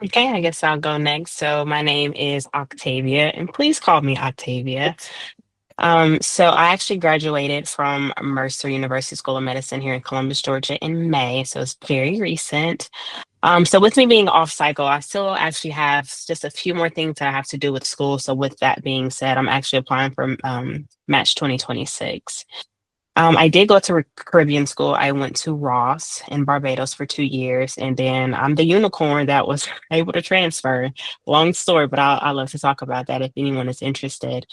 Okay, I guess I'll go next. So my name is Octavia, and please call me Octavia. So I actually graduated from Mercer University School of Medicine here in Columbus, Georgia in May. So it's very recent. So with me being off cycle, I still actually have just a few more things that I have to do with school. So with that being said, I'm actually applying for Match 2026. I did go to Caribbean school. I went to Ross in Barbados for 2 years, and then I'm the unicorn that was able to transfer. Long story, but I love to talk about that if anyone is interested,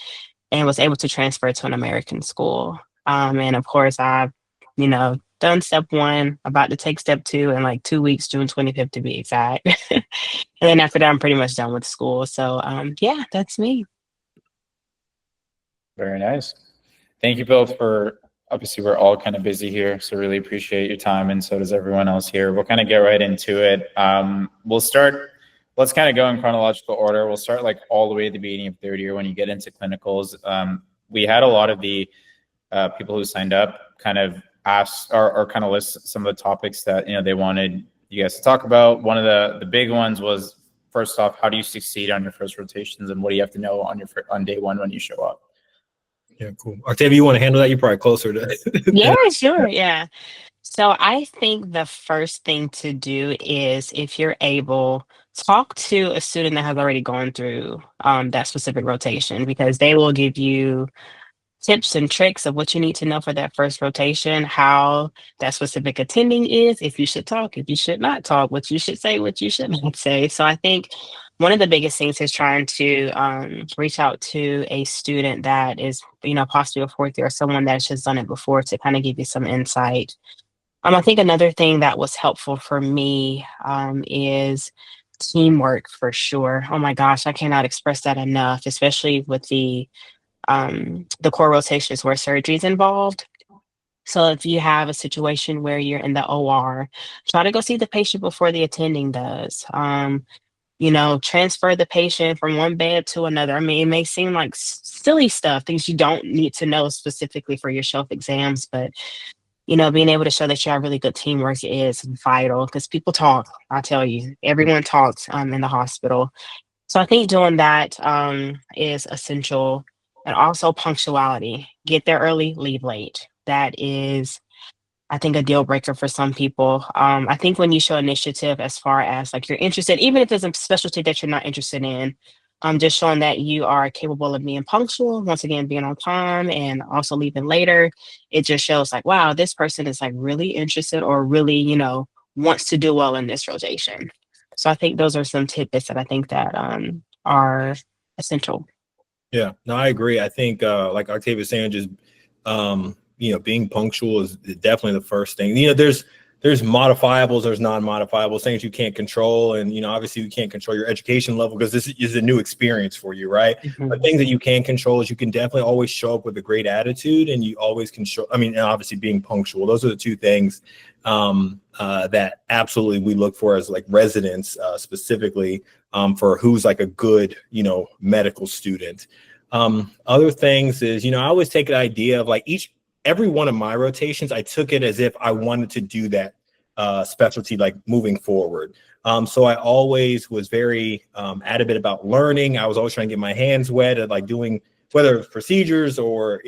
and was able to transfer to an American school. And of course, I've, done step one, about to take step two in like 2 weeks, June 25th to be exact. And then after that, I'm pretty much done with school. So, yeah, that's me. Very nice. Thank you both for obviously we're all kind of busy here, so really appreciate your time, and so does everyone else here. We'll kind of get right into it. We'll start. Let's kind of go in chronological order. We'll start like all the way at the beginning of third year when you get into clinicals. We had a lot of the people who signed up kind of ask or kind of list some of the topics that they wanted you guys to talk about. One of the big ones was, first off, how do you succeed on your first rotations, and what do you have to know on day one when you show up? Yeah, cool. Octavia, you want to handle that? You're probably closer to Yeah, than sure. Yeah. So I think the first thing to do is, if you're able, talk to a student that has already gone through that specific rotation, because they will give you tips and tricks of what you need to know for that first rotation, how that specific attending is, if you should talk, if you should not talk, what you should say, what you should not say. So I think one of the biggest things is trying to reach out to a student that is, possibly a fourth year, or someone that's just done it before, to kind of give you some insight. I think another thing that was helpful for me is teamwork, for sure. Oh my gosh, I cannot express that enough, especially with the core rotations where surgery is involved. So if you have a situation where you're in the OR, try to go see the patient before the attending does. Transfer the patient from one bed to another. I mean, it may seem like silly stuff, things you don't need to know specifically for your shelf exams, but being able to show that you have really good teamwork is vital, because people talk. I tell you, everyone talks in the hospital. So I think doing that is essential. And also punctuality. Get there early, leave late. That is, I think, a deal breaker for some people. I think when you show initiative, as far as like you're interested, even if there's a specialty that you're not interested in, just showing that you are capable of being punctual, once again, being on time and also leaving later, it just shows like, wow, this person is like really interested, or really, wants to do well in this rotation. So I think those are some tidbits that I think that are essential. Yeah, no, I agree. I think like Octavia was saying, just being punctual is definitely the first thing. There's modifiables, there's non-modifiables, things you can't control, and obviously you can't control your education level because this is a new experience for you, right? But Mhm. things that you can control is you can definitely always show up with a great attitude, and you always can show. I mean, and obviously being punctual. Those are the two things that absolutely we look for as like residents, specifically for who's like a good medical student. Other things is I always take an idea of like every one of my rotations, I took it as if I wanted to do that specialty like moving forward. So I always was very adamant about learning. I was always trying to get my hands wet at like doing, whether it's procedures or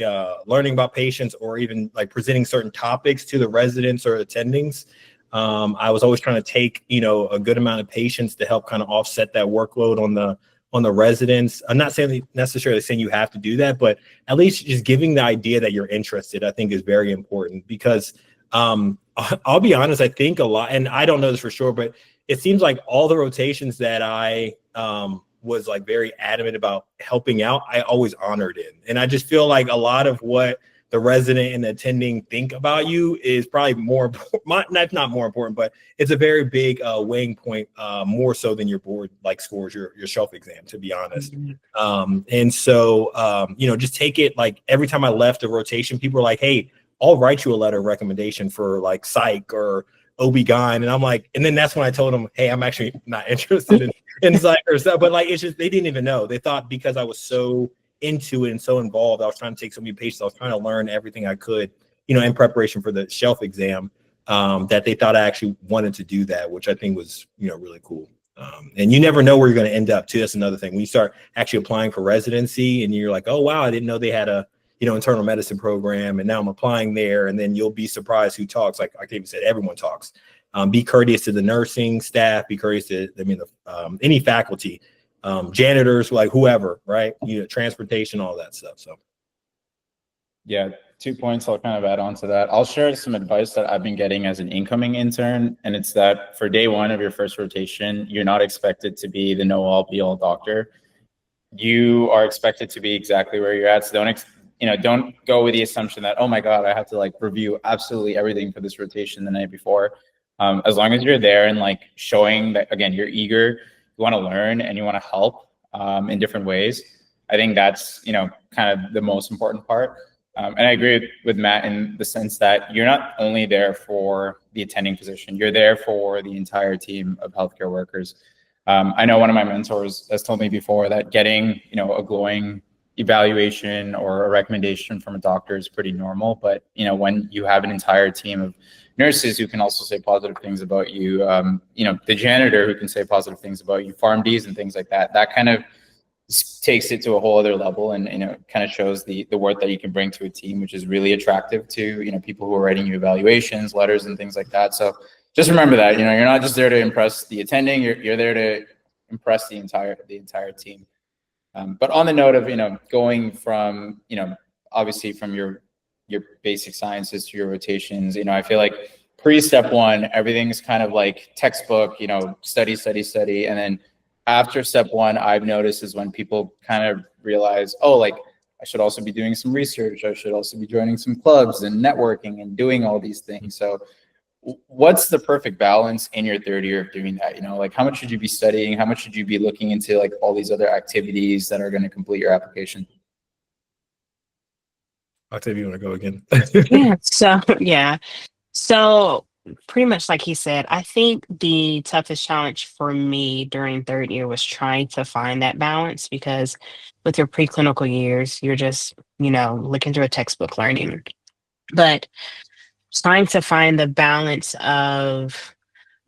learning about patients, or even like presenting certain topics to the residents or attendings. I was always trying to take a good amount of patients to help kind of offset that workload on the residents. I'm not saying necessarily saying you have to do that, but at least just giving the idea that you're interested, I think, is very important. Because I'll be honest, I think a lot, and I don't know this for sure, but it seems like all the rotations that I was like very adamant about helping out, I always honored in. And I just feel like a lot of what the resident and the attending think about you is probably more important, not more important, but it's a very big weighing point, more so than your board like scores, your shelf exam, to be honest. Mhm. And so just take it like every time I left a rotation, people were like, hey, I'll write you a letter of recommendation for like psych or OB-GYN. And I'm like, and then that's when I told them, hey, I'm actually not interested in psych or stuff. But like, it's just, they didn't even know. They thought because I was so into it and so involved, I was trying to take so many patients, I was trying to learn everything I could, in preparation for the shelf exam, that they thought I actually wanted to do that, which I think was, really cool. And you never know where you're going to end up too. That's another thing. When you start actually applying for residency and you're like, oh, wow, I didn't know they had a, internal medicine program. And now I'm applying there. And then you'll be surprised who talks. Like I even said, everyone talks. Be courteous to the nursing staff, be courteous to, any faculty, janitors, like whoever, right? Transportation, all that stuff. So. Yeah, 2 points I'll kind of add on to that. I'll share some advice that I've been getting as an incoming intern, and it's that for day one of your first rotation, you're not expected to be the know-all, be-all doctor. You are expected to be exactly where you're at. So don't go with the assumption that, oh my God, I have to like review absolutely everything for this rotation the night before. As long as you're there and like showing that, again, you're eager, you want to learn and you want to help in different ways, I think that's, kind of the most important part. And I agree with Matt in the sense that you're not only there for the attending physician, you're there for the entire team of healthcare workers. I know one of my mentors has told me before that getting, a glowing evaluation or a recommendation from a doctor is pretty normal. But, when you have an entire team of nurses who can also say positive things about you, the janitor who can say positive things about you, PharmDs and things like that, that kind of takes it to a whole other level and kind of shows the worth that you can bring to a team, which is really attractive to people who are writing you evaluations, letters, and things like that. So just remember that you're not just there to impress the attending, you're there to impress the entire team. But on the note of going from obviously from your basic sciences to your rotations, I feel like pre-step one everything's kind of like textbook, study, and then after step one, I've noticed is when people kind of realize, oh, like I should also be doing some research. I should also be joining some clubs and networking and doing all these things. So what's the perfect balance in your third year of doing that? Like how much should you be studying? How much should you be looking into like all these other activities that are going to complete your application? Octavia, you want to go again? Yeah. So pretty much like he said, I think the toughest challenge for me during third year was trying to find that balance because with your preclinical years, you're just, looking through a textbook learning. But trying to find the balance of,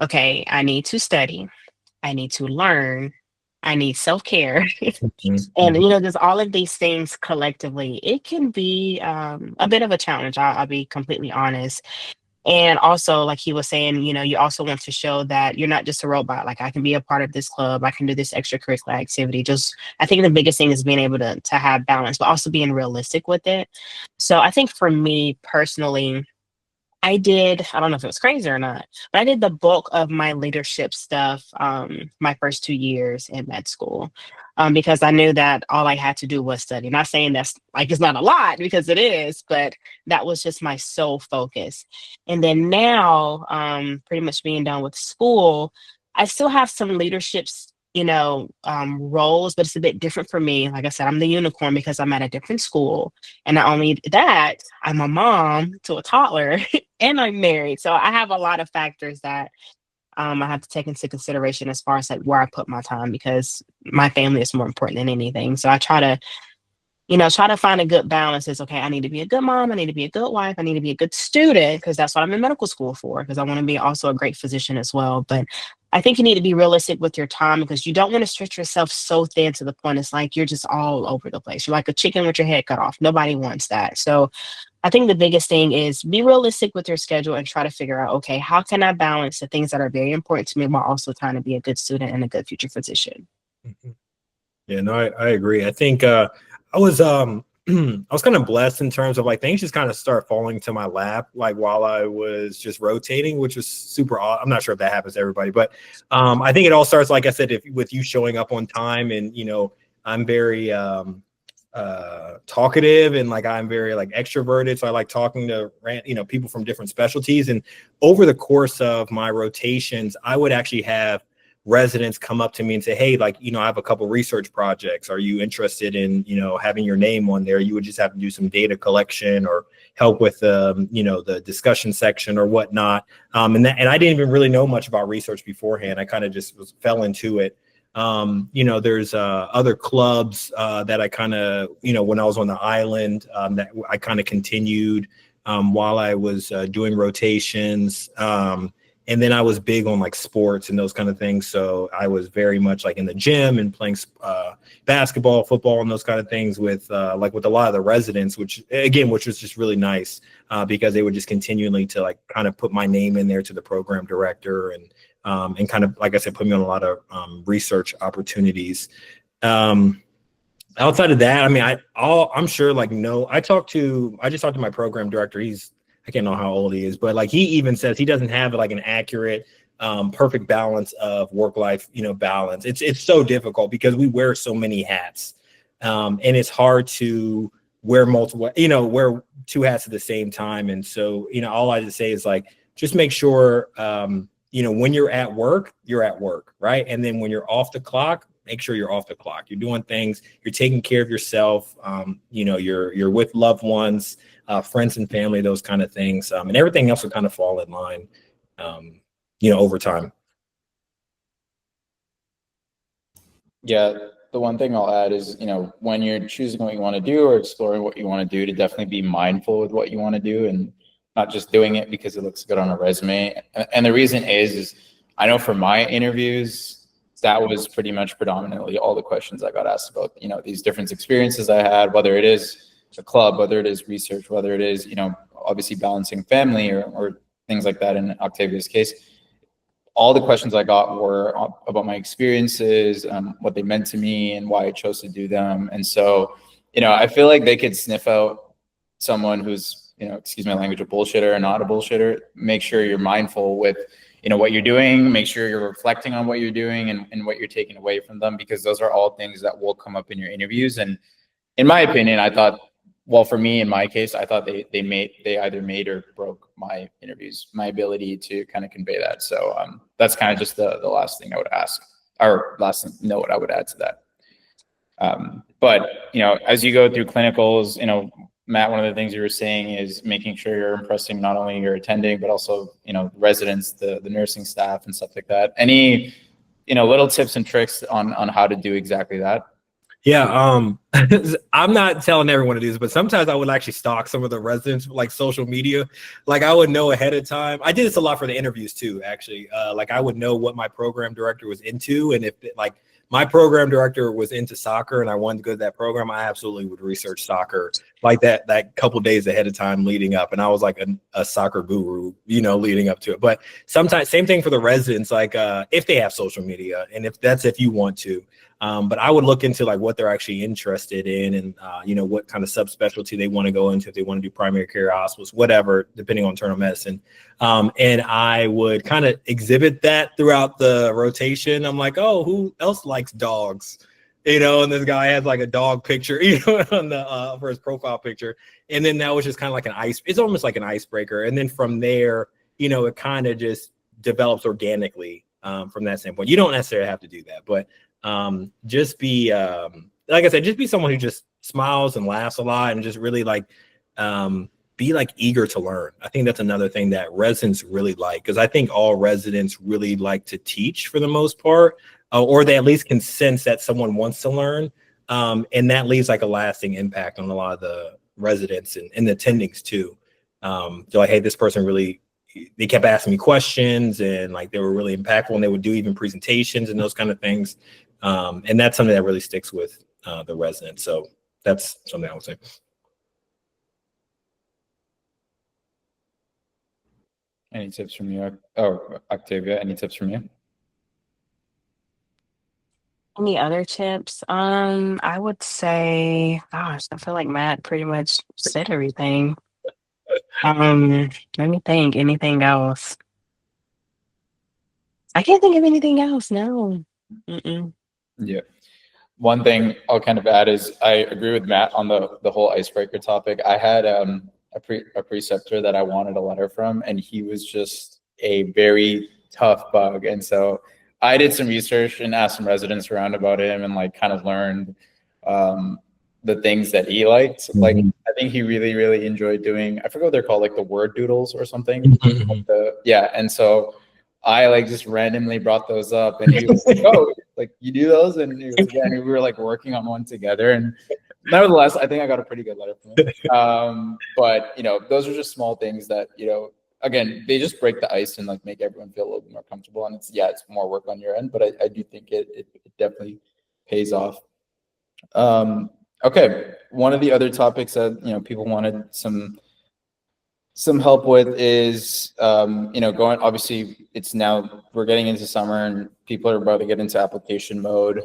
okay, I need to study, I need to learn, I need self-care. And there's all of these things collectively. It can be a bit of a challenge. I'll be completely honest. And also, like he was saying, you also want to show that you're not just a robot. Like I can be a part of this club. I can do this extracurricular activity. Just, I think the biggest thing is being able to have balance, but also being realistic with it. So I think for me personally, I don't know if it was crazy or not, but I did the bulk of my leadership stuff my first 2 years in med school because I knew that all I had to do was study. Not saying that's like it's not a lot because it is, but that was just my sole focus. And then now, pretty much being done with school, I still have some leaderships, roles, but it's a bit different for me. Like I said, I'm the unicorn because I'm at a different school. And not only that, I'm a mom to a toddler and I'm married. So I have a lot of factors that I have to take into consideration as far as like where I put my time because my family is more important than anything. So I try to find a good balance. Is okay, I need to be a good mom, I need to be a good wife, I need to be a good student because that's what I'm in medical school for, because I want to be also a great physician as well. But I think you need to be realistic with your time because you don't want to stretch yourself so thin to the point it's like you're just all over the place. You're like a chicken with your head cut off. Nobody wants that. So I think the biggest thing is be realistic with your schedule and try to figure out, okay, how can I balance the things that are very important to me while also trying to be a good student and a good future physician? Yeah, no, I agree. I think I was I was kind of blessed in terms of like things just kind of start falling to my lap like while I was just rotating, which was super odd. I'm not sure if that happens to everybody, but I think it all starts, like I said, with you showing up on time. And I'm very talkative and like I'm very like extroverted, so I like talking to people from different specialties. And over the course of my rotations, I would actually have residents come up to me and say, hey, like, I have a couple research projects. Are you interested in, having your name on there? You would just have to do some data collection or help with, the discussion section or whatnot. And I didn't even really know much about research beforehand. I kind of just fell into it. There's other clubs that I kind of, when I was on the island, that I kind of continued while I was doing rotations. And then I was big on like sports and those kind of things. So I was very much like in the gym and playing basketball, football, and those kind of things with like with a lot of the residents, which was just really nice because they would just continually to like kind of put my name in there to the program director and kind of, like I said, put me on a lot of research opportunities. Outside of that, I mean, I'm sure like, no, I just talked to my program director. I can't know how old he is, but like he even says he doesn't have like an accurate, perfect balance of work-life, balance. It's so difficult because we wear so many hats, and it's hard to wear multiple, wear two hats at the same time. And so, all I just say is like, just make sure, when you're at work, right? And then when you're off the clock, make sure you're off the clock. You're doing things, you're taking care of yourself. You're with loved ones, friends and family, those kind of things. And everything else will kind of fall in line, over time. Yeah, the one thing I'll add is, when you're choosing what you want to do or exploring what you want to do, to definitely be mindful with what you want to do and not just doing it because it looks good on a resume. And the reason is I know for my interviews, that was pretty much predominantly all the questions I got asked about, these different experiences I had, whether it is a club, whether it is research, whether it is, obviously balancing family or things like that in Octavia's case. All the questions I got were about my experiences, what they meant to me and why I chose to do them. And so, I feel like they could sniff out someone who's, excuse my language, a bullshitter or not a bullshitter. Make sure you're mindful with, what you're doing. Make sure you're reflecting on what you're doing and what you're taking away from them, because those are all things that will come up in your interviews. And in my opinion, I thought, well, for me, in my case, I thought they either made or broke my interviews, my ability to kind of convey that. So that's kind of just the last thing I would ask, or last note I would add to that. But, as you go through clinicals, Matt, one of the things you were saying is making sure you're impressing not only your attending, but also, residents, the nursing staff and stuff like that. Any, little tips and tricks on how to do exactly that? Yeah, I'm not telling everyone to do this, but sometimes I would actually stalk some of the residents, like social media. Like I would know ahead of time. I did this a lot for the interviews too, actually. Like I would know what my program director was into, and if like my program director was into soccer and I wanted to go to that program, I absolutely would research soccer like that couple days ahead of time leading up. And I was like a soccer guru, leading up to it. But sometimes same thing for the residents, like if they have social media and if you want to. But I would look into like what they're actually interested in and, what kind of subspecialty they want to go into, if they want to do primary care, hospitals, whatever, depending on internal medicine. And I would kind of exhibit that throughout the rotation. I'm like, oh, who else likes dogs? And this guy has like a dog picture, on the for his profile picture. And then that was just kind of like it's almost like an icebreaker. And then from there, it kind of just develops organically from that standpoint. You don't necessarily have to do that, but just be like I said, just be someone who just smiles and laughs a lot and just really like be like eager to learn. I think that's another thing that residents really like, because I think all residents really like to teach for the most part, or they at least can sense that someone wants to learn, and that leaves like a lasting impact on a lot of the residents and the attendings too. They're like, hey, this person really, they kept asking me questions and like they were really impactful, and they would do even presentations and those kind of things. And that's something that really sticks with the residents. So that's something I would say. Any tips from you? Oh, Octavia, any tips from you? Any other tips? I would say, gosh, I feel like Matt pretty much said everything. Let me think. Anything else? I can't think of anything else. No. Mm-mm. Yeah. One thing I'll kind of add is I agree with Matt on the whole icebreaker topic. I had a preceptor that I wanted a letter from, and he was just a very tough bug. And so I did some research and asked some residents around about him and like kind of learned the things that he liked. Mm-hmm. Like I think he really, really enjoyed doing, I forget what they're called, like the word doodles or something. Mm-hmm. Yeah. And so I like just randomly brought those up, and he was like, "Oh, like you do those?" And he was, yeah, and we were like working on one together. And nevertheless, I think I got a pretty good letter from him. But those are just small things that again, they just break the ice and like make everyone feel a little bit more comfortable. And it's more work on your end, but I do think it definitely pays off. Okay, one of the other topics that people wanted some help with is going, obviously it's now we're getting into summer and people are about to get into application mode.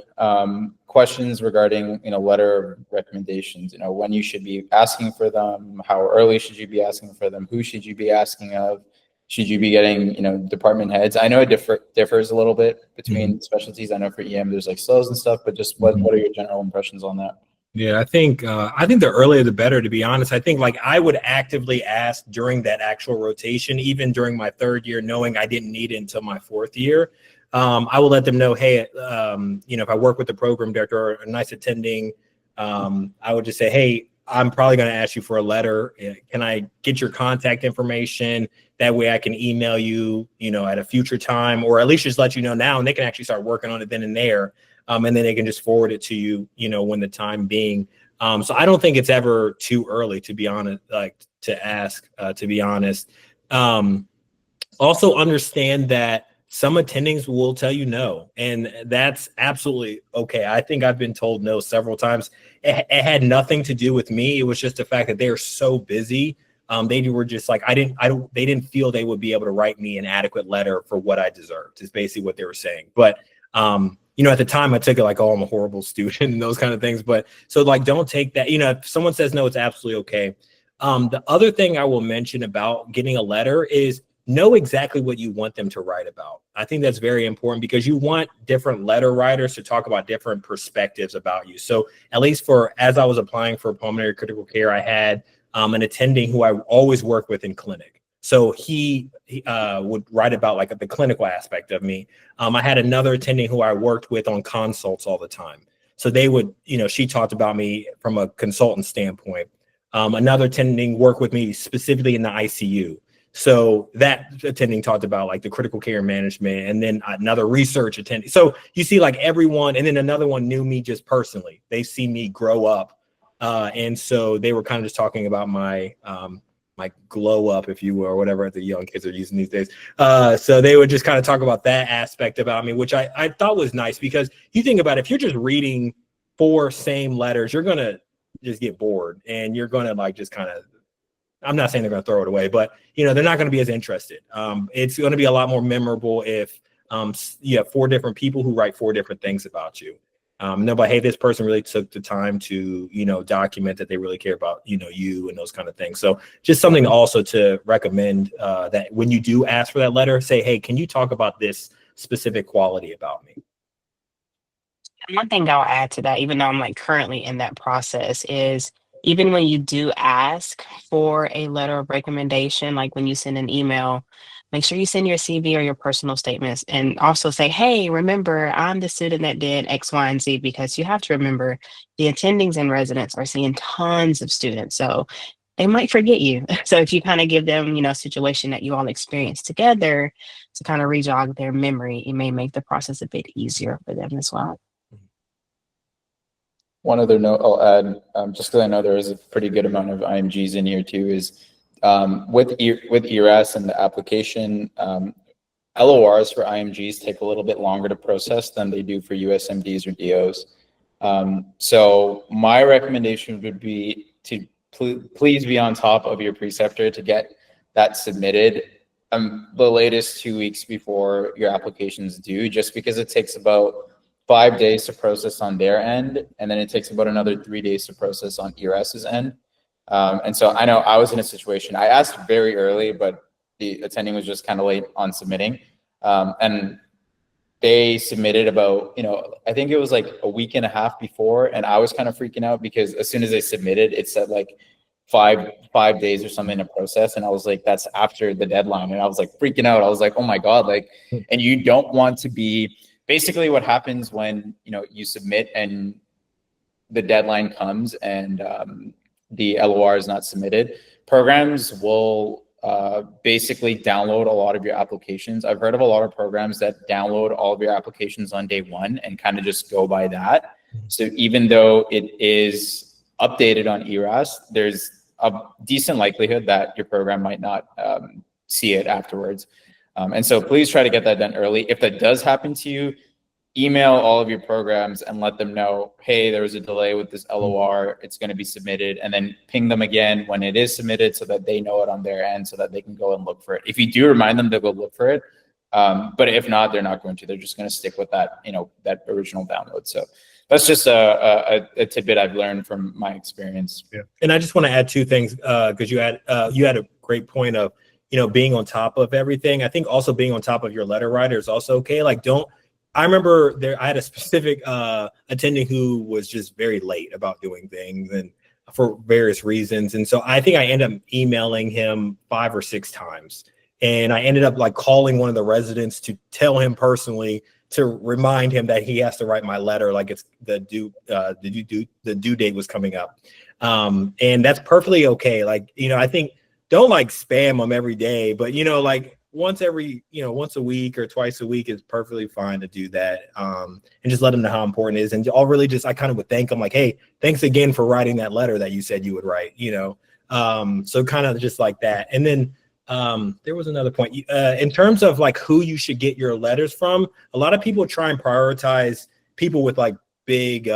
Questions regarding letter of recommendations, when you should be asking for them, how early should you be asking for them, who should you be asking of, should you be getting department heads? I know it differs a little bit between specialties. I know for EM there's like slows and stuff, but just what are your general impressions on that? Yeah, I think the earlier the better, to be honest. I think like I would actively ask during that actual rotation, even during my third year, knowing I didn't need it until my fourth year. I will let them know, hey, if I work with the program director or a nice attending, I would just say, hey, I'm probably going to ask you for a letter. Can I get your contact information? That way I can email you, at a future time, or at least just let you know now, and they can actually start working on it then and there. And then they can just forward it to you, when the time being. So I don't think it's ever too early, to be honest, like to ask, to be honest. Also understand that some attendings will tell you no, and that's absolutely okay. I think I've been told no several times. It had nothing to do with me. It was just the fact that they are so busy. They were just like, they didn't feel they would be able to write me an adequate letter for what I deserved, is basically what they were saying. But, at the time I took it like, oh, I'm a horrible student and those kind of things. But so like, don't take that, if someone says no, it's absolutely okay. The other thing I will mention about getting a letter is know exactly what you want them to write about. I think that's very important because you want different letter writers to talk about different perspectives about you. So at least as I was applying for pulmonary critical care, I had an attending who I always work with in clinic. So he would write about like the clinical aspect of me. I had another attending who I worked with on consults all the time. So they would, she talked about me from a consultant standpoint. Another attending worked with me specifically in the ICU. So that attending talked about like the critical care management, and then another research attending. So you see like everyone, and then another one knew me just personally. They see me grow up. And so they were kind of just talking about my glow up, if you will, or whatever the young kids are using these days. So they would just kind of talk about that aspect about me, which I thought was nice, because you think about it, if you're just reading 4 same letters, you're going to just get bored, and you're going to like just kind of, I'm not saying they're going to throw it away, but they're not going to be as interested. It's going to be a lot more memorable if you have 4 different people who write 4 different things about you. But hey, this person really took the time to document that they really care about you and those kind of things. So just something also to recommend, that when you do ask for that letter, say, hey, can you talk about this specific quality about me? And one thing I'll add to that, even though I'm like currently in that process, is even when you do ask for a letter of recommendation, like when you send an email, make sure you send your CV or your personal statements, and also say, hey, remember, I'm the student that did X, Y, and Z, because you have to remember the attendings and residents are seeing tons of students. So they might forget you. So if you kind of give them, a situation that you all experienced together to kind of re-jog their memory, it may make the process a bit easier for them as well. One other note I'll add, just because I know there is a pretty good amount of IMGs in here too, is with ERAS and the application, LORs for IMGs take a little bit longer to process than they do for USMDs or DOs. So my recommendation would be to please be on top of your preceptor to get that submitted the latest 2 weeks before your application's due, just because it takes about 5 days to process on their end, and then it takes about another 3 days to process on ERS's end. And so I know I was in a situation, I asked very early, but the attending was just kind of late on submitting. And they submitted about, I think it was like a week and a half before, and I was kind of freaking out because as soon as they submitted, it said like five days or something to process. And I was like, that's after the deadline. And I was like freaking out. I was like, oh my God, like, and you don't want to be, basically what happens when you submit and the deadline comes and the LOR is not submitted, programs will basically download a lot of your applications. I've heard of a lot of programs that download all of your applications on day 1 and kind of just go by that. So even though it is updated on ERAS, there's a decent likelihood that your program might not see it afterwards. And so please try to get that done early. If that does happen to you, email all of your programs and let them know, hey, there was a delay with this LOR, it's going to be submitted, and then ping them again when it is submitted so that they know it on their end so that they can go and look for it. If you do remind them, they'll go look for it. But if not, they're not going to. They're just going to stick with that, that original download. So that's just a tidbit I've learned from my experience. Yeah. And I just want to add two things because you had a great point of, being on top of everything. I think also being on top of your letter writer is also okay. Like, I remember I had a specific attending who was just very late about doing things and for various reasons. And so I think I ended up emailing him 5 or 6 times. And I ended up like calling one of the residents to tell him personally to remind him that he has to write my letter, like it's the due date was coming up. And that's perfectly okay. Like, I think don't like spam them every day, but like once a week or twice a week is perfectly fine to do that. And just let them know how important it is. And I'll really I kind of would thank them like, hey, thanks again for writing that letter that you said you would write, so kind of just like that. And then there was another point in terms of like who you should get your letters from. A lot of people try and prioritize people with like big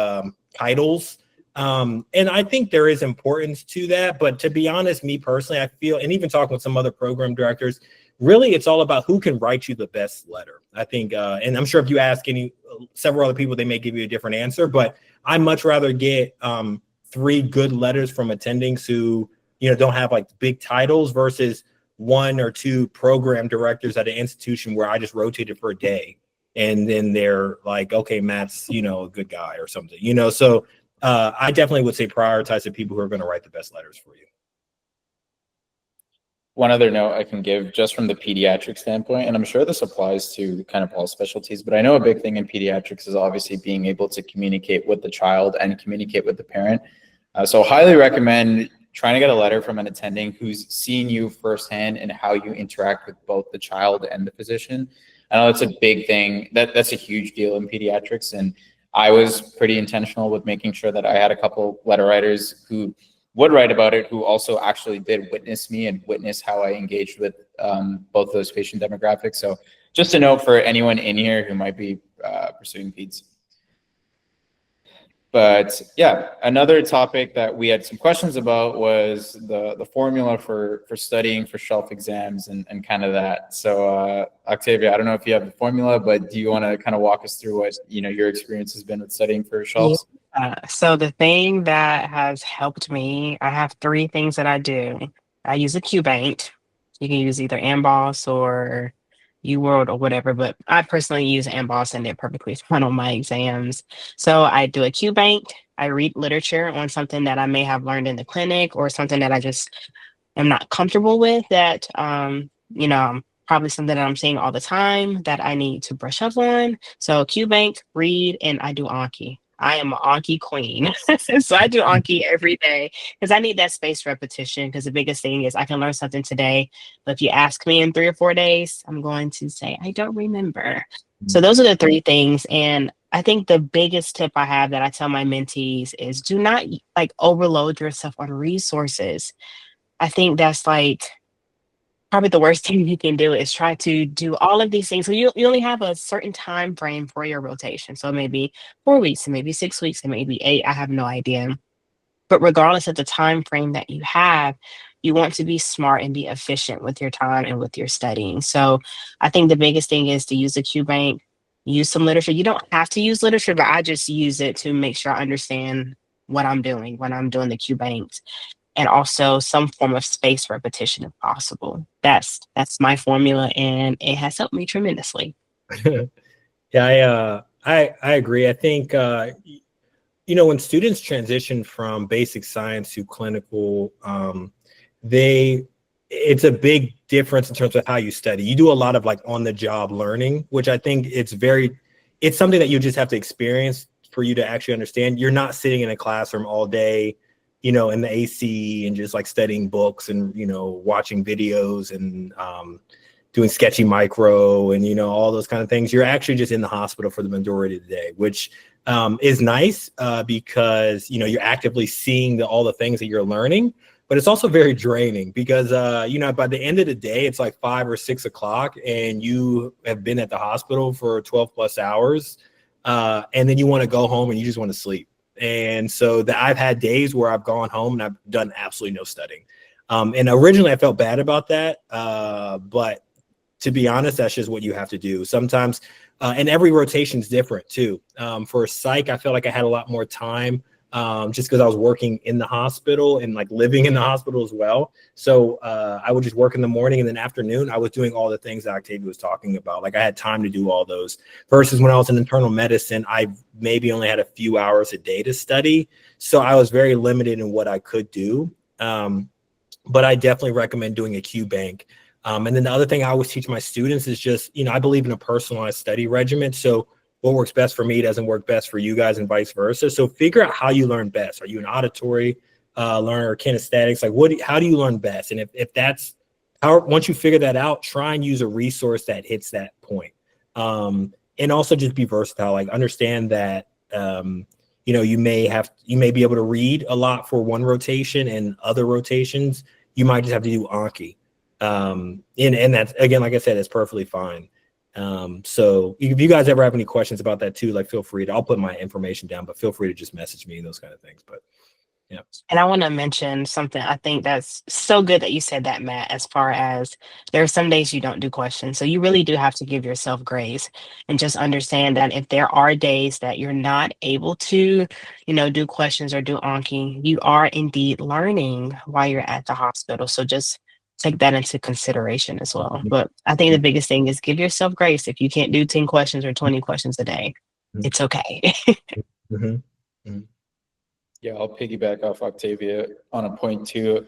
titles. And I think there is importance to that. But to be honest, me personally, I feel, and even talking with some other program directors, really it's all about who can write you the best letter. I think, and I'm sure if you ask several other people, they may give you a different answer, but I much rather get 3 good letters from attendings who, don't have like big titles versus 1 or 2 program directors at an institution where I just rotated for a day. And then they're like, okay, Matt's, a good guy or something, so I definitely would say prioritize the people who are going to write the best letters for you. One other note I can give just from the pediatric standpoint, and I'm sure this applies to kind of all specialties, but I know a big thing in pediatrics is obviously being able to communicate with the child and communicate with the parent. So highly recommend trying to get a letter from an attending who's seen you firsthand and how you interact with both the child and the physician. I know that's a big thing. That's a huge deal in pediatrics. And I was pretty intentional with making sure that I had a couple letter writers who would write about it, who also actually did witness me and witness how I engaged with both those patient demographics. So just a note for anyone in here who might be pursuing peds. But yeah, another topic that we had some questions about was the formula for studying for shelf exams and kind of that. So Octavia, I don't know if you have the formula, but do you want to kind of walk us through what your experience has been with studying for shelves? So the thing that has helped me, I have 3 things that I do. I use a QBank. You can use either Amboss or UWorld or whatever, but I personally use Amboss and did perfectly fine on my exams. So I do a QBank. I read literature on something that I may have learned in the clinic or something that I just am not comfortable with that, probably something that I'm seeing all the time that I need to brush up on. So QBank, read, and I do Anki. I am an Anki queen. So I do Anki every day because I need that spaced repetition because the biggest thing is I can learn something today, but if you ask me in 3 or 4 days, I'm going to say, I don't remember. So those are the 3 things. And I think the biggest tip I have that I tell my mentees is do not like overload yourself on resources. I think that's like probably the worst thing you can do is try to do all of these things. So you only have a certain time frame for your rotation. So maybe 4 weeks, and maybe 6 weeks, and maybe 8. I have no idea. But regardless of the time frame that you have, you want to be smart and be efficient with your time and with your studying. So I think the biggest thing is to use the QBank, use some literature. You don't have to use literature, but I just use it to make sure I understand what I'm doing when I'm doing the QBanks. And also some form of space repetition if possible. That's my formula, and it has helped me tremendously. Yeah, I agree. I think when students transition from basic science to clinical, it's a big difference in terms of how you study. You do a lot of like on the job learning, which I think it's something that you just have to experience for you to actually understand. You're not sitting in a classroom all day, in the AC and just like studying books and, watching videos and doing sketchy micro and, all those kind of things. You're actually just in the hospital for the majority of the day, which is nice because, you're actively seeing all the things that you're learning. but it's also very draining because, by the end of the day, it's like 5 or 6 o'clock and you have been at the hospital for 12 plus hours. And then you want to go home and you just want to sleep. And so I've had days where I've gone home and I've done absolutely no studying. And originally I felt bad about that. But to be honest, that's just what you have to do sometimes. And every rotation is different too. For psych, I felt like I had a lot more time just because I was working in the hospital and like living in the hospital as well. So I would just work in the morning, and then afternoon I was doing all the things that Octavia was talking about. Like I had time to do all those versus when I was in internal medicine, I maybe only had a few hours a day to study. So I was very limited in what I could do. But I definitely recommend doing a Q bank. And then the other thing I always teach my students is just, I believe in a personalized study regimen. So what works best for me doesn't work best for you guys and vice versa. So figure out how you learn best. Are you an auditory learner or kinestatics? Like how do you learn best? And if that's how, once you figure that out, try and use a resource that hits that point. And also just be versatile, like understand that, you may be able to read a lot for one rotation, and other rotations, you might just have to do Anki. And that's, again, like I said, it's perfectly fine. So if you guys ever have any questions about that too, like feel free to, I'll put my information down, but feel free to just message me, those kind of things. But yeah. And I want to mention something. I think that's so good that you said that, Matt, as far as there are some days you don't do questions. So you really do have to give yourself grace and just understand that if there are days that you're not able to, do questions or do Anki, you are indeed learning while you're at the hospital. So just take that into consideration as well. But I think the biggest thing is give yourself grace. If you can't do 10 questions or 20 questions a day, it's okay. Mm-hmm. Mm-hmm. Yeah, I'll piggyback off Octavia on a point too.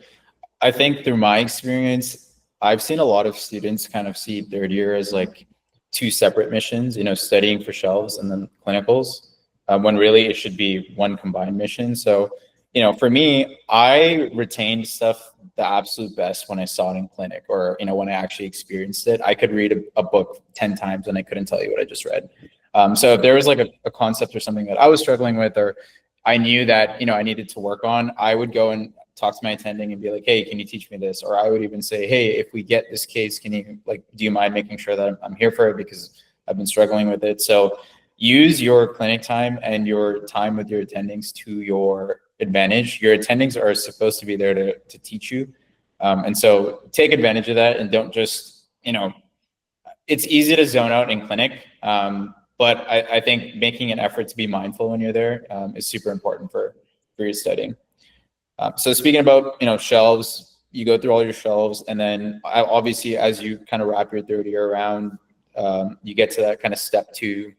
I think through my experience, I've seen a lot of students kind of see third year as like two separate missions, studying for shelves and then clinicals, when really it should be one combined mission. So, for me, I retained stuff the absolute best when I saw it in clinic, or, when I actually experienced it. I could read a book 10 times and I couldn't tell you what I just read. So if there was like a concept or something that I was struggling with, or I knew that, I needed to work on, I would go and talk to my attending and be like, hey, can you teach me this? Or I would even say, hey, if we get this case, can you, do you mind making sure that I'm here for it, because I've been struggling with it. So use your clinic time and your time with your attendings to your advantage. Your attendings are supposed to be there to teach you. And so take advantage of that, and don't just, it's easy to zone out in clinic. But I think making an effort to be mindful when you're there is super important for your studying. So speaking about, shelves, you go through all your shelves, and then obviously as you kind of wrap your third year around, you get to that kind of step 2,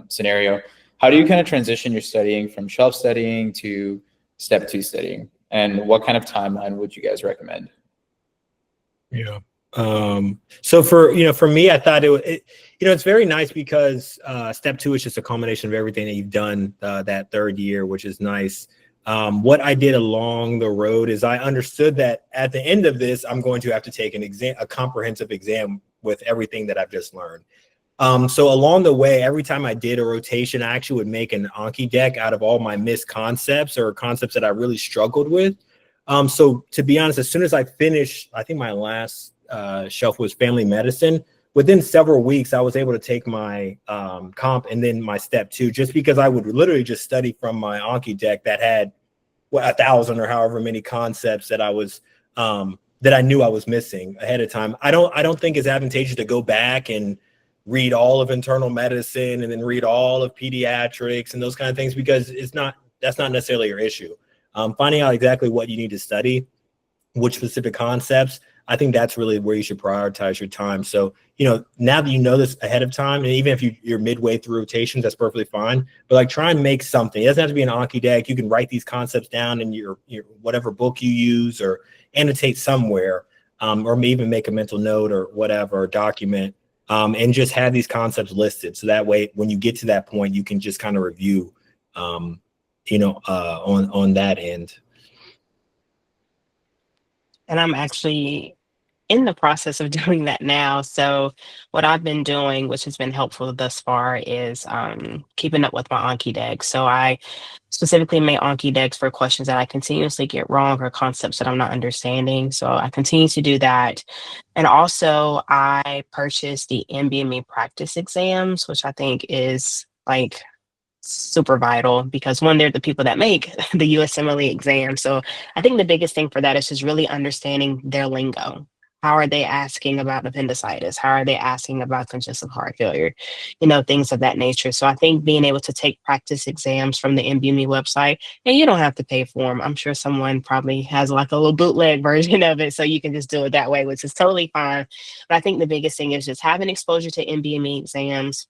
scenario. How do you kind of transition your studying from shelf studying to step 2 studying? And what kind of timeline would you guys recommend? Yeah. So for me, I thought it's very nice because step 2 is just a culmination of everything that you've done that third year, which is nice. What I did along the road is I understood that at the end of this, I'm going to have to take a comprehensive exam with everything that I've just learned. So along the way, every time I did a rotation, I actually would make an Anki deck out of all my missed concepts or concepts that I really struggled with. So to be honest, as soon as I finished, I think my last shelf was family medicine. Within several weeks, I was able to take my comp and then my step 2, just because I would literally just study from my Anki deck that had 1,000 or however many concepts that that I knew I was missing ahead of time. I don't think it's advantageous to go back and read all of internal medicine and then read all of pediatrics and those kind of things, because that's not necessarily your issue. Finding out exactly what you need to study, which specific concepts, I think that's really where you should prioritize your time. So, now that you know this ahead of time, and even if you're midway through rotations, that's perfectly fine. But try and make something. It doesn't have to be an Anki deck. You can write these concepts down in your whatever book you use, or annotate somewhere, or maybe even make a mental note or whatever, document, and just have these concepts listed. So that way, when you get to that point, you can just kind of review, on that end. And I'm actually in the process of doing that now. So what I've been doing, which has been helpful thus far, is keeping up with my Anki decks. So I specifically made Anki decks for questions that I continuously get wrong or concepts that I'm not understanding. So I continue to do that. And also I purchased the MBME practice exams, which I think is like super vital because one, they're the people that make the USMLE exam. So I think the biggest thing for that is just really understanding their lingo. How are they asking about appendicitis? How are they asking about congestive heart failure? Things of that nature. So I think being able to take practice exams from the MBME website, and you don't have to pay for them. I'm sure someone probably has like a little bootleg version of it, so you can just do it that way, which is totally fine. But I think the biggest thing is just having exposure to MBME exams,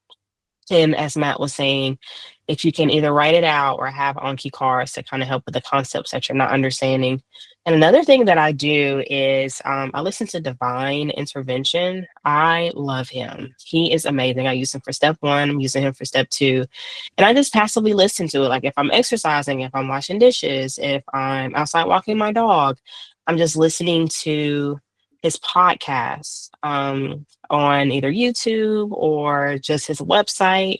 and as Matt was saying, if you can either write it out or have Anki cards to kind of help with the concepts that you're not understanding. And another thing that I do is I listen to Divine Intervention. I love him. He is amazing. I use him for step one. I'm using him for step two. And I just passively listen to it. Like if I'm exercising, if I'm washing dishes, if I'm outside walking my dog, I'm just listening to his podcast on either YouTube or just his website.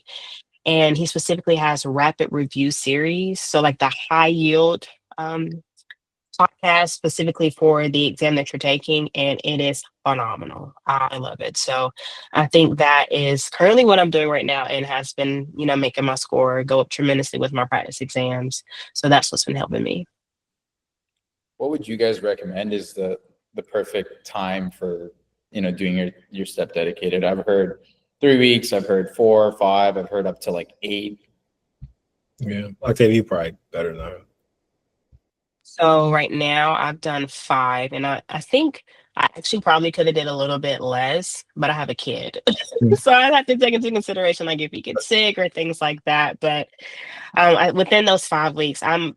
And he specifically has rapid review series. So like the high yield podcast specifically for the exam that you're taking. And it is phenomenal. I love it. So I think that is currently what I'm doing right now and has been, making my score go up tremendously with my practice exams. So that's what's been helping me. What would you guys recommend is the perfect time for doing your step dedicated? I've heard 3 weeks, I've heard 4 or 5, I've heard up to like 8. Yeah, Octavia, you probably better than that. So right now I've done 5, and I think I actually probably could have did a little bit less, but I have a kid. So I have to take into consideration like if he gets sick or things like that. But within those 5 weeks, I'm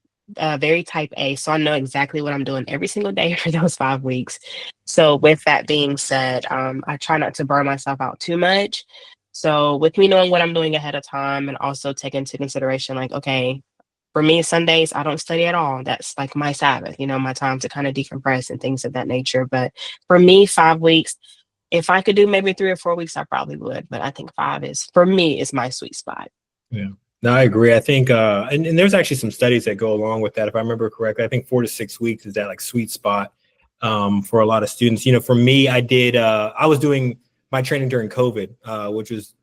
very type A, so I know exactly what I'm doing every single day for those 5 weeks. So with that being said, I try not to burn myself out too much. So with me knowing what I'm doing ahead of time and also take into consideration like, okay, for me, Sundays, I don't study at all. That's like my Sabbath, my time to kind of decompress and things of that nature. But for me, 5 weeks, if I could do maybe 3 or 4 weeks, I probably would. But I think 5 is, for me, is my sweet spot. Yeah. No, I agree. I think, and there's actually some studies that go along with that. If I remember correctly, I think 4 to 6 weeks is that like sweet spot for a lot of students. For me, I was doing my training during COVID, which was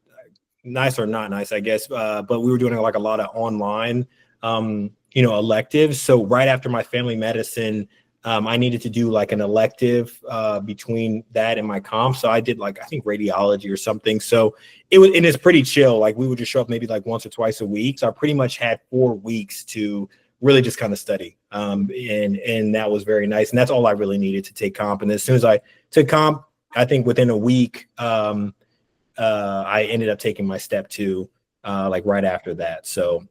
nice or not nice, I guess. But we were doing like a lot of online, electives. So right after my family medicine, I needed to do like an elective between that and my comp. So I did like, I think radiology or something. So it's pretty chill. Like we would just show up maybe like once or twice a week. So I pretty much had 4 weeks to really just kind of study. And that was very nice. And that's all I really needed to take comp. And as soon as I took comp, I think within a week, I ended up taking my step 2, like right after that. So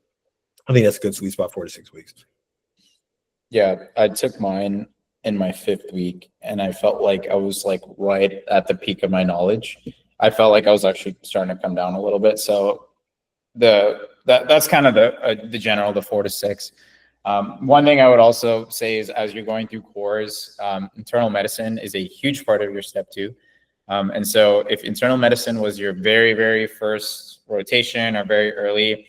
I think that's a good sweet spot, 4 to 6 weeks. Yeah, I took mine in my 5th week, and I felt like I was like right at the peak of my knowledge. I felt like I was actually starting to come down a little bit. So that's kind of the general, the 4 to 6. One thing I would also say is as you're going through cores, internal medicine is a huge part of your step 2. And so if internal medicine was your very, very first rotation or very early,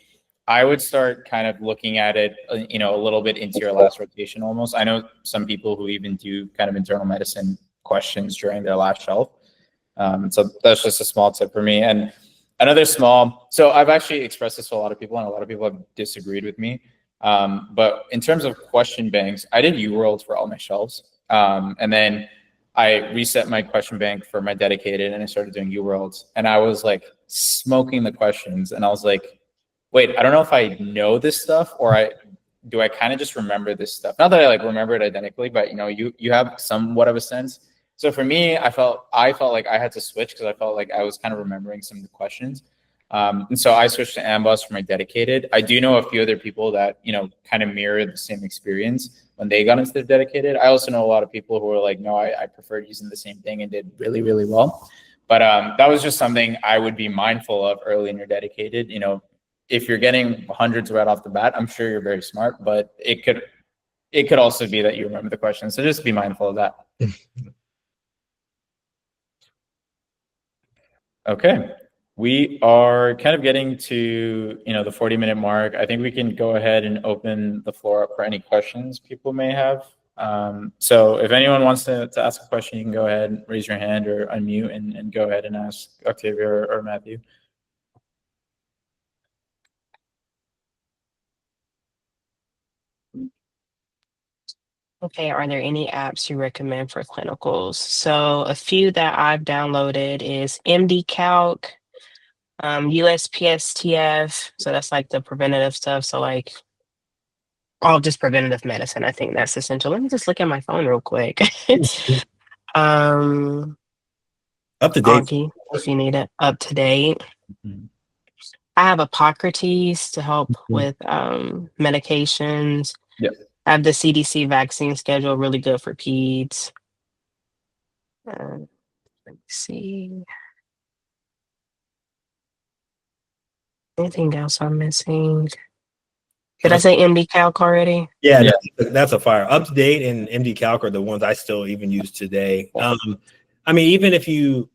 I would start kind of looking at it, a little bit into your last rotation almost. I know some people who even do kind of internal medicine questions during their last shelf. So that's just a small tip for me. And another so I've actually expressed this to a lot of people and a lot of people have disagreed with me. But in terms of question banks, I did UWorld for all my shelves. And then I reset my question bank for my dedicated and I started doing UWorlds. And I was like smoking the questions. And I was like, wait, I don't know if I know this stuff or do I kind of just remember this stuff? Not that I like remember it identically, but you have somewhat of a sense. So for me, I felt like I had to switch because I felt like I was kind of remembering some of the questions. And so I switched to Ambos for my dedicated. I do know a few other people that, kind of mirrored the same experience when they got into their dedicated. I also know a lot of people who were like, no, I preferred using the same thing and did really, really well. But that was just something I would be mindful of early in your dedicated. If you're getting hundreds right off the bat, I'm sure you're very smart, but it could also be that you remember the question. So just be mindful of that. Okay. We are kind of getting to, the 40-minute mark. I think we can go ahead and open the floor up for any questions people may have. So if anyone wants to ask a question, you can go ahead and raise your hand or unmute and go ahead and ask Octavia or Matthew. Okay, are there any apps you recommend for clinicals? So a few that I've downloaded is MD Calc, USPSTF. So that's like the preventative stuff. So like all just preventative medicine. I think that's essential. Let me just look at my phone real quick. um, Up to date. Augie, if you need it, up to date. Mhm. I have Hippocrates to help Mhm. with medications. Yep. I have the CDC vaccine schedule, really good for peds. Let me see. Anything else I'm missing? Did I That's- say MD Calc already? Yeah, Yeah. that's a fire. Up to date and MD Calc are the ones I still even use today. I mean, even if you,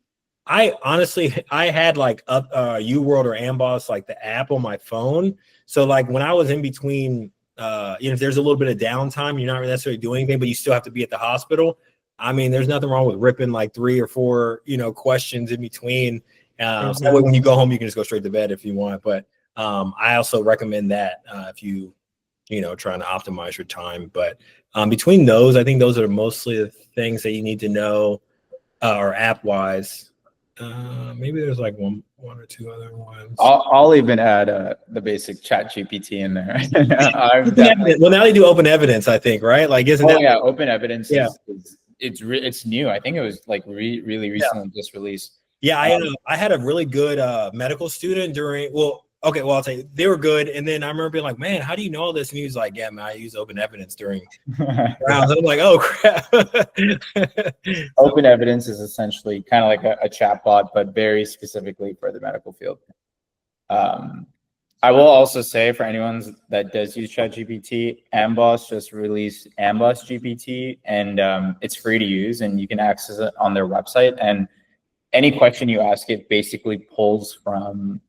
I honestly, I had like up UWorld or Amboss, like the app on my phone. So like when I was in between, if there's a little bit of downtime, you're not necessarily doing anything, but you still have to be at the hospital. I mean, there's nothing wrong with ripping like 3 or 4, questions in between. So that way when you go home, you can just go straight to bed if you want. But I also recommend that if you trying to optimize your time. But between those, I think those are mostly the things that you need to know, or app wise. Maybe there's like one or two other ones. I'll even add the basic Chat GPT in there. I've definitely. Well, now they do open evidence, I think, right? Like, isn't that? Yeah, open evidence Yeah. it's new. I think it was like really recently just released. Yeah, I had a really good medical student during. Well, okay, well I'll tell you, they were good, and then I remember being like, "Man, how do you know all this?" And he was like, "Yeah, man, I use open evidence during rounds." And I'm like, "Oh crap!" Open evidence is essentially kind of like a chat bot, but very specifically for the medical field. I will also say for anyone that does use ChatGPT, Amboss just released Amboss GPT, and it's free to use, and you can access it on their website. And any question you ask, it basically pulls from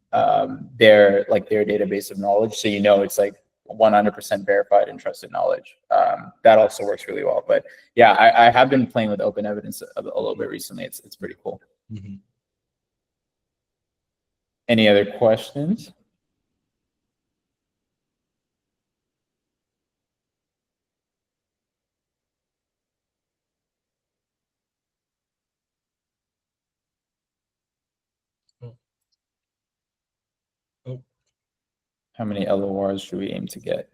their database of knowledge, so it's like 100% verified and trusted knowledge. That also works really well. But yeah, I have been playing with open evidence a little bit recently. It's pretty cool. Mhm. Any other questions? Oh. How many LORs should we aim to get?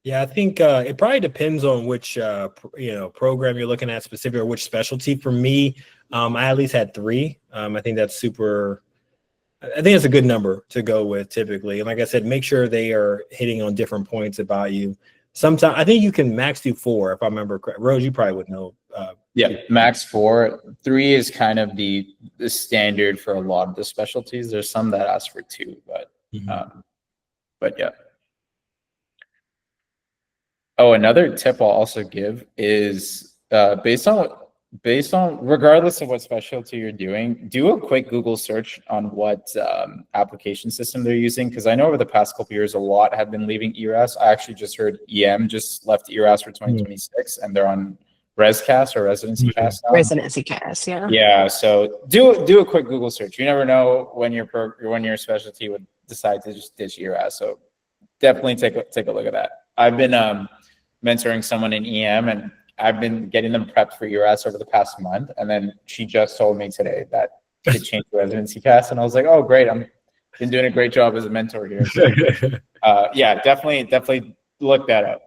Yeah, I think it probably depends on which program you're looking at specific, or which specialty. For me, I at least had 3. I think that's super. I think it's a good number to go with typically. And like I said, make sure they are hitting on different points about you. Sometimes I think you can max do 4 if I remember correct. Rose, you probably would know. Yeah, max 4. 3 is kind of the standard for a lot of the specialties. There's some that ask for 2, but yeah. Oh, another tip I'll also give is based on regardless of what specialty you're doing, do a quick Google search on what application system they're using. Because I know over the past couple of years, a lot have been leaving ERAS. I actually just heard EM just left ERAS for 2026, and they're on ResCast or Residency Cast now. Residency Cast, yeah. Yeah, so do a quick Google search. You never know when your specialty would decide to just ditch ERAS. So definitely take a look at that. I've been mentoring someone in EM, and I've been getting them prepped for ERAS over the past month. And then she just told me today that it changed the Residency Cast, and I was like, oh, great! I'm been doing a great job as a mentor here. So, yeah, definitely look that up.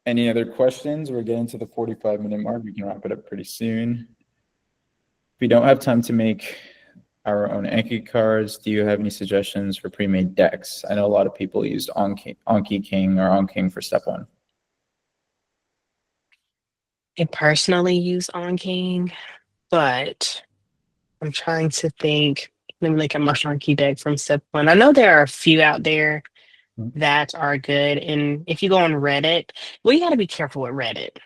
Any other questions? We're getting to the 45-minute mark. We can wrap it up pretty soon. If we don't have time to make our own Anki cards, do you have any suggestions for pre-made decks? I know a lot of people used Anki King or On King for step 1. I personally use On King, but I'm trying to think. Let me look at my Sharky deck from step 1. I know there are a few out there that are good. And if you go on Reddit, well, you got to be careful with Reddit.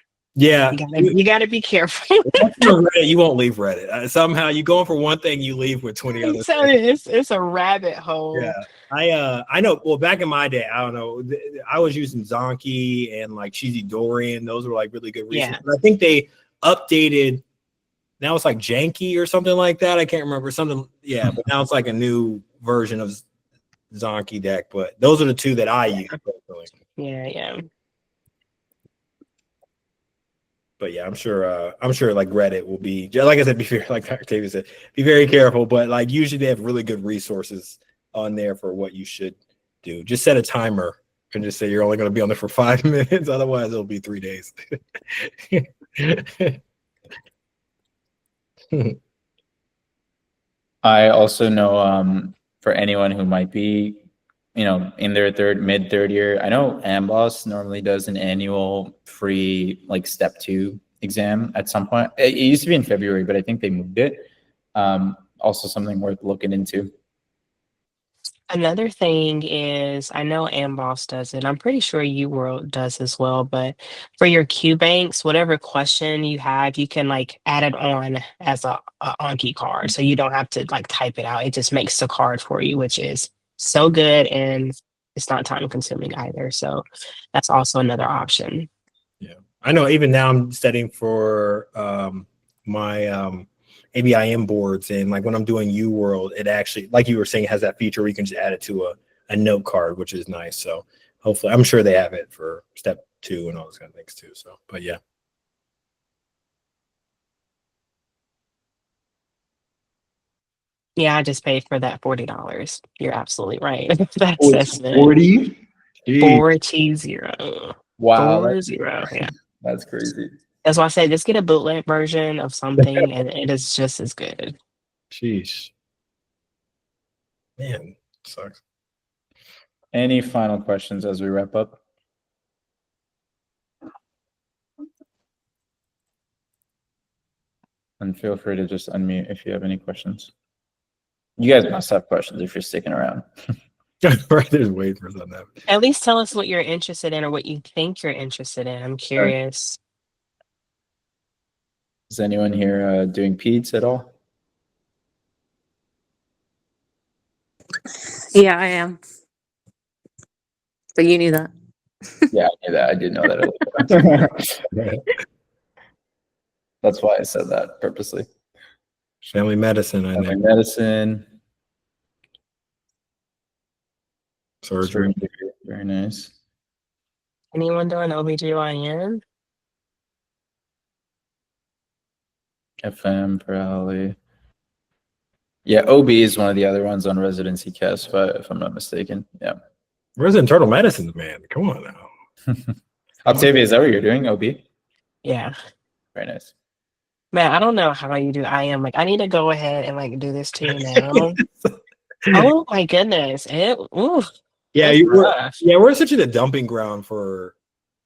Yeah. You gotta be careful. Once you're on Reddit, you won't leave Reddit. Somehow you go in for one thing, you leave with 20 I'm other telling things. you, it's a rabbit Yeah. hole. I know. Well, back in my day, I don't know. I was using Zonky and like Cheesy Dorian. Those were like really good Yeah. resources. But I think they updated. Now it's like Janky or something like that. I can't remember something. Yeah, but now it's like a new version of Zonky deck. But those are the two that I use personally. Yeah. But yeah, I'm sure like Reddit will be, like I said, be very, like Octavia said, be very careful. But like usually they have really good resources on there for what you should do. Just set a timer and just say you're only going to be on there for 5 minutes. Otherwise, it'll be 3 days. I also know for anyone who might be, in their mid third year, I know Amboss normally does an annual free like step 2 exam at some point. It used to be in February, but I think they moved it. Also something worth looking into. Another thing is, I know Amboss does it. I'm pretty sure UWorld does as well. But for your Q banks, whatever question you have, you can like add it on as a Anki card, so you don't have to like type it out. It just makes the card for you, which is so good, and it's not time consuming either. So that's also another option. Yeah, I know. Even now, I'm studying for my ABIM boards, and like when I'm doing UWorld, it actually, like you were saying, has that feature where you can just add it to a note card, which is nice. So hopefully, I'm sure they have it for step 2 and all those kind of things too. So, but yeah. Yeah, I just paid for that $40. You're absolutely right. That Oh, it's assessment 40? Jeez. 4T0. Wow, 40. Yeah. that's crazy. That's why I said just get a bootleg version of something and it is just as good. Sheesh. Man, sucks. Any final questions as we wrap up? And feel free to just unmute if you have any questions. You guys must have questions if you're sticking around. Right, there's ways for something. At least tell us what you're interested in or what you think you're interested in. I'm curious. Is anyone here doing peds at all? Yeah, I am. But you knew that. Yeah, I knew that. I did know that. That's why I said that purposely. Family medicine, I Family think. medicine, Surgery. very nice. Anyone doing OBGYN? FM, probably. Yeah, OB is one of the other ones on residency cast, if I'm not mistaken. Yeah. Where's internal medicine, man? Come on now. Octavia, is that what you're doing? OB? Yeah. Very nice. Man, I don't know how you do. I am like, I need to go ahead and like do this too now. Oh my goodness. Yeah, That's rough. we're essentially the dumping ground for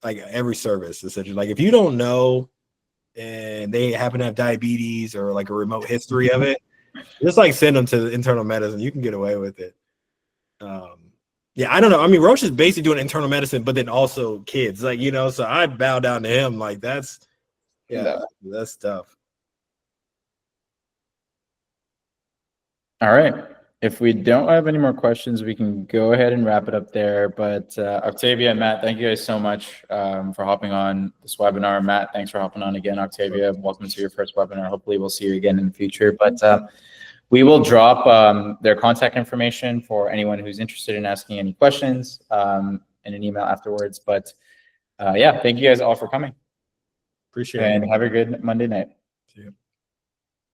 like every service. Essentially, like if you don't know and they happen to have diabetes or like a remote history of it, just like send them to the internal medicine. You can get away with it. Yeah, I don't know. I mean, Roche is basically doing internal medicine, but then also kids, like, so I bow down to him. Like that's tough. All right. If we don't have any more questions, we can go ahead and wrap it up there. But Octavia and Matt, thank you guys so much for hopping on this webinar. Matt, thanks for hopping on again. Octavia, welcome to your first webinar. Hopefully we'll see you again in the future. But we will drop their contact information for anyone who's interested in asking any questions in an email afterwards. But yeah, thank you guys all for coming. Appreciate it. And have a good Monday night.